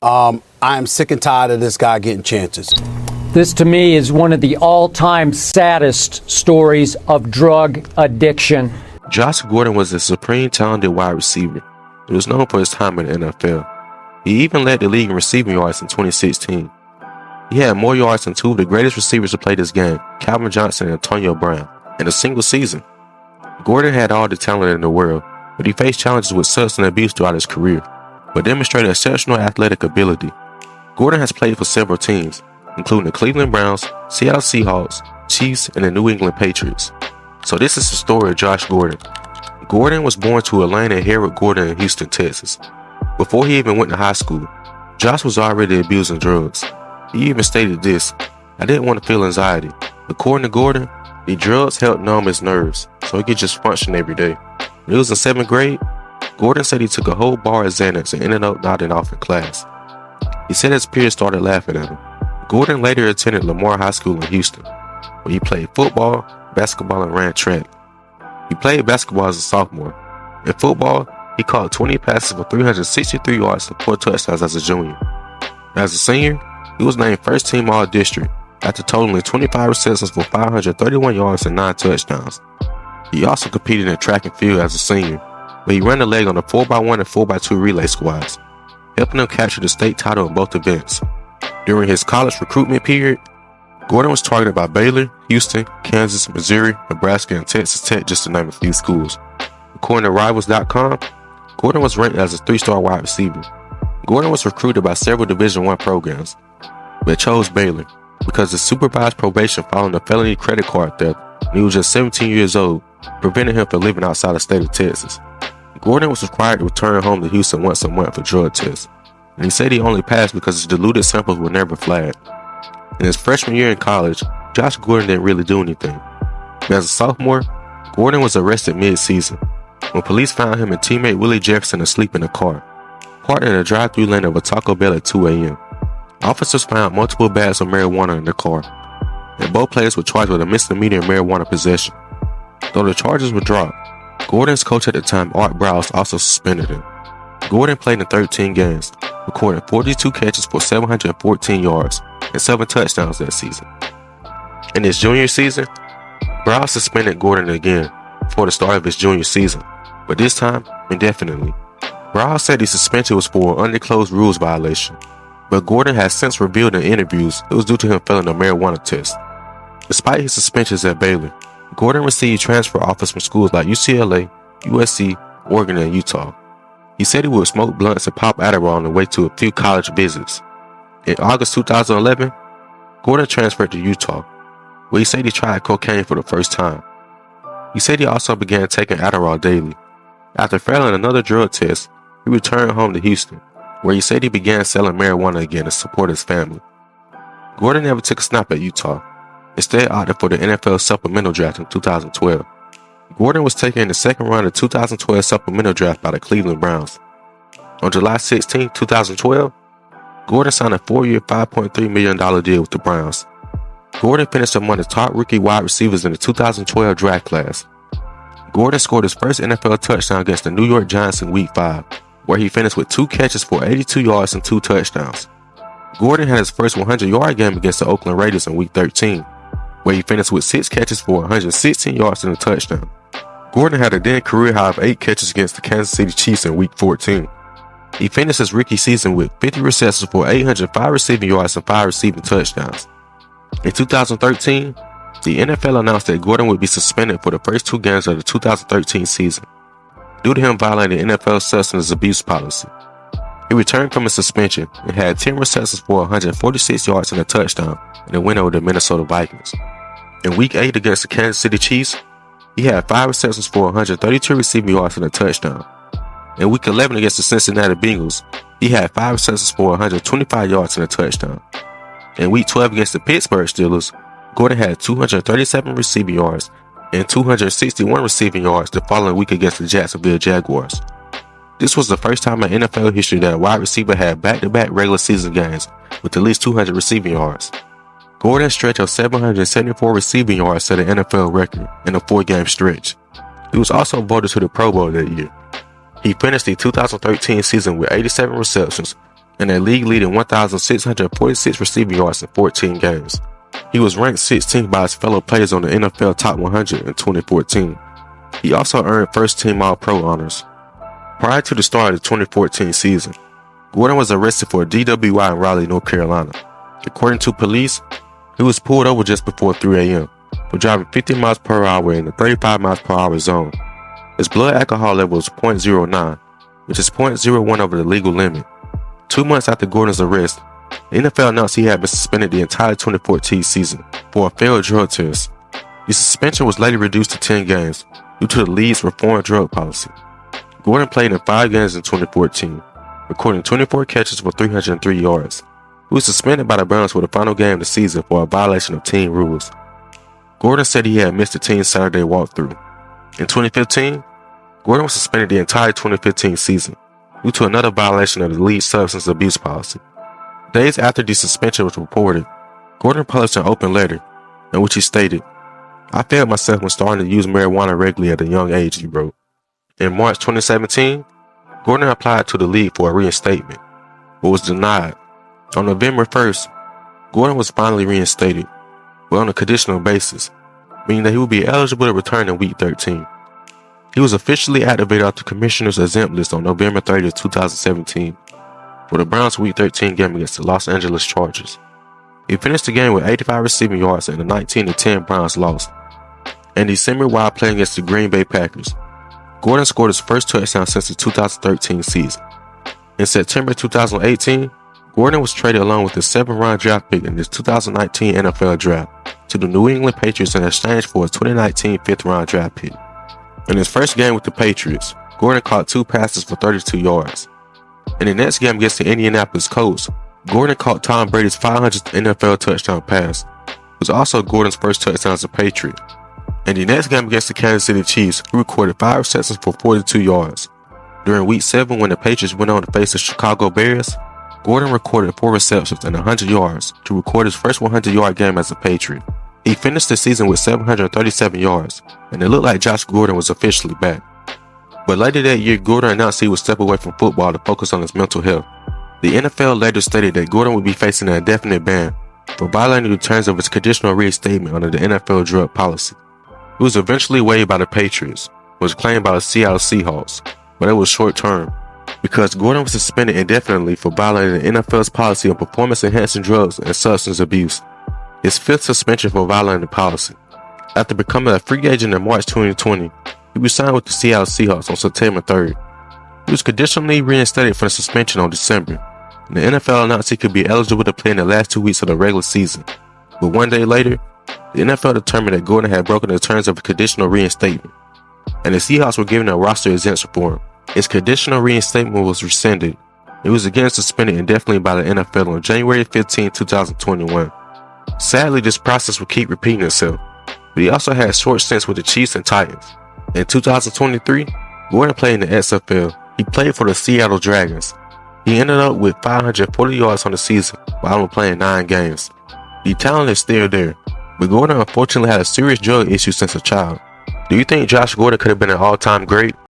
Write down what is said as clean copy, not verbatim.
I'm sick and tired of this guy getting chances. This, to me, is one of the all-time saddest stories of drug addiction. Josh Gordon was a supreme talented wide receiver. He was known for his time in the NFL. He even led the league in receiving yards in 2016. He had more yards than two of the greatest receivers to play this game, Calvin Johnson and Antonio Brown, in a single season. Gordon had all the talent in the world, but he faced challenges with substance abuse throughout his career, but demonstrated exceptional athletic ability. Gordon has played for several teams, including the Cleveland Browns, Seattle Seahawks, Chiefs, and the New England Patriots. So this is the story of Josh Gordon. Gordon was born to Elaine and Harold Gordon in Houston, Texas. Before he even went to high school, Josh was already abusing drugs. He even stated this: "I didn't want to feel anxiety." According to Gordon, the drugs helped numb his nerves, so he could just function every day. When he was in 7th grade, Gordon said he took a whole bar of Xanax and ended up nodding off in class. He said his peers started laughing at him. Gordon later attended Lamar High School in Houston, where he played football, basketball, and ran track. He played basketball as a sophomore. In football, he caught 20 passes for 363 yards and 4 touchdowns as a junior. As a senior, he was named first team All-District after totaling 25 receptions for 531 yards and 9 touchdowns. He also competed in track and field as a senior, where he ran the leg on the 4x1 and 4x2 relay squads, helping him capture the state title in both events. During his college recruitment period, Gordon was targeted by Baylor, Houston, Kansas, Missouri, Nebraska, and Texas Tech, just to name a few schools. According to Rivals.com, Gordon was ranked as a 3-star wide receiver. Gordon was recruited by several Division I programs, but chose Baylor because the supervised probation following a felony credit card theft when he was just 17 years old prevented him from living outside the state of Texas. Gordon was required to return home to Houston once a month for drug tests, and he said he only passed because his diluted samples were never flagged. In his freshman year in college, Josh Gordon didn't really do anything. But as a sophomore, Gordon was arrested mid-season when police found him and teammate Willie Jefferson asleep in a car, parked in a drive-thru lane of a Taco Bell at 2 a.m. Officers found multiple bags of marijuana in the car, and both players were charged with a misdemeanor marijuana possession. Though the charges were dropped, Gordon's coach at the time, Art Browse, also suspended him. Gordon played in 13 games, recording 42 catches for 714 yards and 7 touchdowns that season. In his junior season, Browse suspended Gordon again before the start of his junior season, but this time indefinitely. Browse said the suspension was for an undisclosed rules violation, but Gordon has since revealed in interviews it was due to him failing a marijuana test. Despite his suspensions at Baylor, Gordon received transfer offers from schools like UCLA, USC, Oregon, and Utah. He said he would smoke blunts and pop Adderall on the way to a few college visits. In August 2011, Gordon transferred to Utah, where he said he tried cocaine for the first time. He said he also began taking Adderall daily. After failing another drug test, he returned home to Houston, where he said he began selling marijuana again to support his family. Gordon never took a snap at Utah, instead opted for the NFL supplemental draft in 2012. Gordon was taken in the second round of the 2012 supplemental draft by the Cleveland Browns. On July 16, 2012, Gordon signed a 4-year, $5.3 million deal with the Browns. Gordon finished among the top rookie wide receivers in the 2012 draft class. Gordon scored his first NFL touchdown against the New York Giants in Week 5, where he finished with 2 catches for 82 yards and 2 touchdowns. Gordon had his first 100-yard game against the Oakland Raiders in Week 13, where he finished with 6 catches for 116 yards and a touchdown. Gordon had a then career high of 8 catches against the Kansas City Chiefs in Week 14. He finished his rookie season with 50 receptions for 805 receiving yards and 5 receiving touchdowns. In 2013, the NFL announced that Gordon would be suspended for the first 2 games of the 2013 season, due to him violating the NFL's substance abuse policy. He returned from his suspension and had 10 receptions for 146 yards and a touchdown in a win over the Minnesota Vikings. In Week 8 against the Kansas City Chiefs, he had 5 receptions for 132 receiving yards and a touchdown. In Week 11 against the Cincinnati Bengals, he had 5 receptions for 125 yards and a touchdown. In Week 12 against the Pittsburgh Steelers, Gordon had 237 receiving yards and 261 receiving yards the following week against the Jacksonville Jaguars. This was the first time in NFL history that a wide receiver had back-to-back regular season games with at least 200 receiving yards. Gordon's stretch of 774 receiving yards set an NFL record in a 4-game stretch. He was also voted to the Pro Bowl that year. He finished the 2013 season with 87 receptions, and a league-leading 1,646 receiving yards in 14 games. He was ranked 16th by his fellow players on the NFL Top 100 in 2014. He also earned first-team All-Pro honors. Prior to the start of the 2014 season, Gordon was arrested for a DWI in Raleigh, North Carolina. According to police, he was pulled over just before 3 a.m. for driving 50 miles per hour in the 35 miles per hour zone. His blood alcohol level was 0.09, which is 0.01 over the legal limit. 2 months after Gordon's arrest, the NFL announced he had been suspended the entire 2014 season for a failed drug test. The suspension was later reduced to 10 games due to the league's reformed drug policy. Gordon played in 5 games in 2014, recording 24 catches for 303 yards. He was suspended by the Browns for the final game of the season for a violation of team rules. Gordon said he had missed the team's Saturday walkthrough. In 2015, Gordon was suspended the entire 2015 season due to another violation of the league's substance abuse policy. Days after the suspension was reported, Gordon published an open letter in which he stated, "I failed myself when starting to use marijuana regularly at a young age," he wrote. In March 2017, Gordon applied to the league for a reinstatement, but was denied. On November 1st, Gordon was finally reinstated, but on a conditional basis, meaning that he would be eligible to return in Week 13. He was officially activated off the Commissioner's exempt list on November 30th, 2017, for the Browns' Week 13 game against the Los Angeles Chargers. He finished the game with 85 receiving yards and a 19-10 Browns loss. In December, while playing against the Green Bay Packers, Gordon scored his first touchdown since the 2013 season. In September 2018, Gordon was traded along with his 7th-round draft pick in his 2019 NFL Draft to the New England Patriots in exchange for a 2019 5th-round draft pick. In his first game with the Patriots, Gordon caught 2 passes for 32 yards. In the next game against the Indianapolis Colts, Gordon caught Tom Brady's 500th NFL touchdown pass. It was also Gordon's first touchdown as a Patriot. In the next game against the Kansas City Chiefs, he recorded 5 receptions for 42 yards. During Week 7, when the Patriots went on to face the Chicago Bears, Gordon recorded 4 receptions and 100 yards to record his first 100-yard game as a Patriot. He finished the season with 737 yards, and it looked like Josh Gordon was officially back. But later that year, Gordon announced he would step away from football to focus on his mental health. The NFL later stated that Gordon would be facing an indefinite ban for violating the terms of his conditional reinstatement under the NFL drug policy. He was eventually waived by the Patriots, was claimed by the Seattle Seahawks, but it was short-term, because Gordon was suspended indefinitely for violating the NFL's policy on performance-enhancing drugs and substance abuse, his 5th suspension for violating the policy. After becoming a free agent in March 2020, he re-signed with the Seattle Seahawks on September 3rd. He was conditionally reinstated from the suspension on December, and the NFL announced he could be eligible to play in the last 2 weeks of the regular season. But 1 day later, the NFL determined that Gordon had broken the terms of a conditional reinstatement, and the Seahawks were given a roster exemption for him. His conditional reinstatement was rescinded. He was again suspended indefinitely by the NFL on January 15, 2021. Sadly, this process will keep repeating itself, but he also had short stints with the Chiefs and Titans. In 2023, Gordon played in the XFL. He played for the Seattle Dragons. He ended up with 540 yards on the season while only playing 9 games. The talent is still there, but Gordon unfortunately had a serious drug issue since a child. Do you think Josh Gordon could have been an all-time great?